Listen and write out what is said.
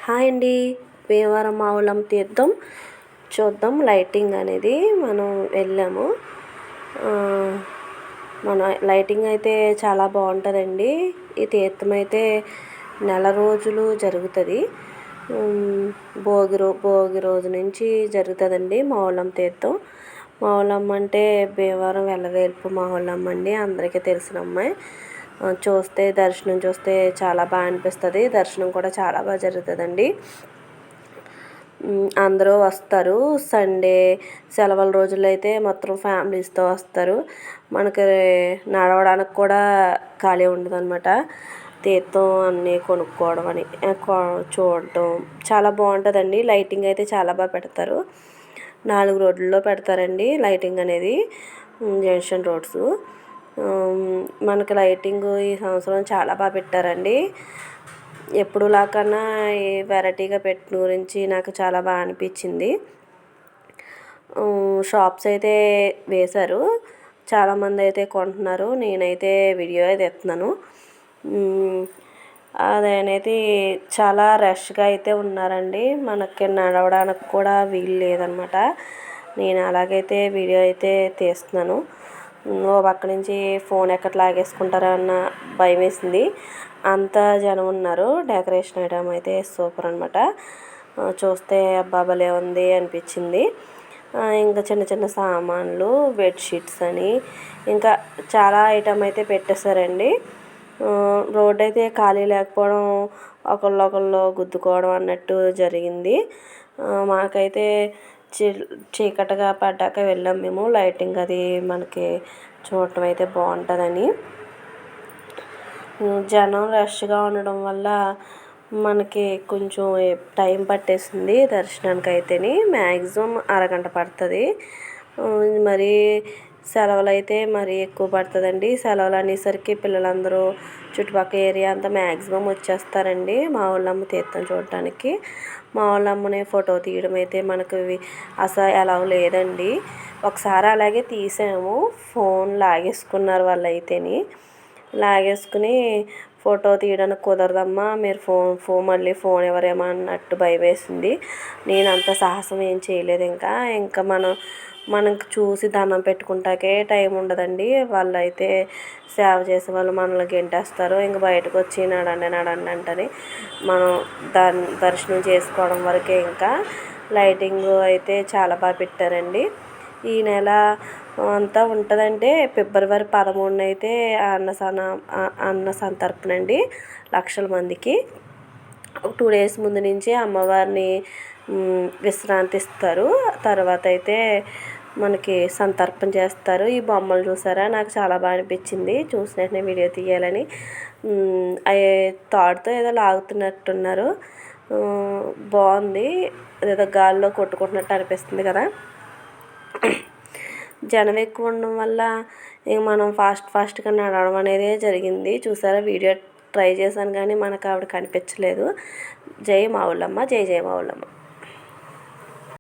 Hi అండి. భీమవరం మావులం తీర్థం చూద్దాం. లైటింగ్ అనేది మనం వెళ్ళాము. మన లైటింగ్ అయితే చాలా బాగుంటుందండి. ఈ తీర్థం అయితే నెల రోజులు జరుగుతుంది. భోగి రోజు నుంచి జరుగుతుందండి మావులం తీర్థం. మావులమ్మ అంటే భీమవరం వెల్లవేల్పు మావులమ్మ అండి, అందరికీ తెలిసిన అమ్మాయి. దర్శనం చూస్తే చాలా బాగా అనిపిస్తుంది. దర్శనం కూడా చాలా బాగా జరుగుతుందండి. అందరూ వస్తారు. సండే సెలవుల రోజుల్లో అయితే మొత్తం ఫ్యామిలీస్తో వస్తారు. మనకి నడవడానికి కూడా ఖాళీ ఉండదు అనమాట. తీర్థం అన్నీ కొనుక్కోవడం అని చూడటం చాలా బాగుంటుందండి. లైటింగ్ అయితే చాలా బాగా పెడతారు. 4 రోడ్లలో పెడతారండి లైటింగ్ అనేది, జంక్షన్ రోడ్స్. మనకి లైటింగ్ ఈ సంవత్సరం చాలా బాగా పెట్టారండి. ఎప్పుడు లాకన్నా వెరైటీగా పెట్టిన గురించి నాకు చాలా బాగా అనిపించింది. షాప్స్ అయితే వేశారు. చాలామంది అయితే కొంటున్నారు. నేనైతే వీడియో అయితే ఎత్తున్నాను. అదనేది చాలా రష్గా అయితే ఉన్నారండి. మనకి నడవడానికి కూడా వీలు లేదనమాట. నేను అలాగైతే వీడియో అయితే తీస్తున్నాను. ఓ పక్క నుంచి ఫోన్ ఎక్కడ లాగేసుకుంటారా అన్న భయం వేసింది. అంత జనం ఉన్నారు. డెకరేషన్ ఐటమ్ అయితే సూపర్ అనమాట. చూస్తే అబ్బా భలే ఉంది అనిపించింది. ఇంకా చిన్న చిన్న సామాన్లు, బెడ్షీట్స్ అని ఇంకా చాలా ఐటమ్ అయితే పెట్టేశారండి. రోడ్ అయితే ఖాళీ లేకపోవడం, ఒకళ్ళు గుద్దుకోవడం అన్నట్టు జరిగింది. మాకైతే చీకటిగా పడ్డాక వెళ్ళాం మేము. లైటింగ్ అది మనకి చూడటం అయితే బాగుంటుందని. జనం రష్గా ఉండడం వల్ల మనకి కొంచెం టైం పట్టేసింది దర్శనానికి అయితేని. మ్యాక్సిమం అరగంట పడుతుంది. మరి సెలవులు అయితే మరీ ఎక్కువ పడుతుందండి. సెలవులు అనేసరికి పిల్లలందరూ చుట్టుపక్కల ఏరియా అంతా మ్యాక్సిమం వచ్చేస్తారండి మా ఊళ్ళమ్మ తీర్థం చూడటానికి. మా ఊళ్ళమ్మని ఫోటో తీయడం అయితే మనకు అసలు అలౌ లేదండి. ఒకసారి అలాగే తీసాము. ఫోన్ లాగేసుకున్నారు వాళ్ళు అయితేని. లాగేసుకుని ఫోటో తీయడానికి కుదరదమ్మా, మీరు మళ్ళీ ఫోన్ ఎవరేమో అన్నట్టు భయం వేసింది. నేను అంత సాహసం ఏం చేయలేదు. ఇంకా మనకు చూసి దండం పెట్టుకుంటాకే టైం ఉండదండి. వాళ్ళు అయితే సేవ చేసే వాళ్ళు మనల్ని గెంటేస్తారు. ఇంక బయటకు వచ్చి నడండి అంటని మనం దర్శనం చేసుకోవడం వరకే. ఇంకా లైటింగ్ అయితే చాలా బాగా పెట్టారండి. ఈ నెల అంతా ఉంటుందంటే ఫిబ్రవరి 13 అయితే అన్న సంతర్పణ అండి, లక్షల మందికి. 2 డేస్ ముందు నుంచి అమ్మవారిని విశ్రాంతిస్తారు. తర్వాత అయితే మనకి సంతర్పణ చేస్తారు. ఈ బొమ్మలు చూసారా, నాకు చాలా బాగా అనిపించింది. చూసినట్టే వీడియో తీయాలని. అవి తాడుతో ఏదో లాగుతున్నట్టున్నారు. బాగుంది. ఏదో గాల్లో కొట్టుకుంటున్నట్టు అనిపిస్తుంది కదా. జనం ఎక్కువ ఉండడం వల్ల ఇంక మనం ఫాస్ట్గా నడవడం అనేది జరిగింది. చూసారా, వీడియో ట్రై చేశాను కానీ మనకు ఆవిడ కనిపించలేదు. జై మావులమ్మ, జై జై మావులమ్మ.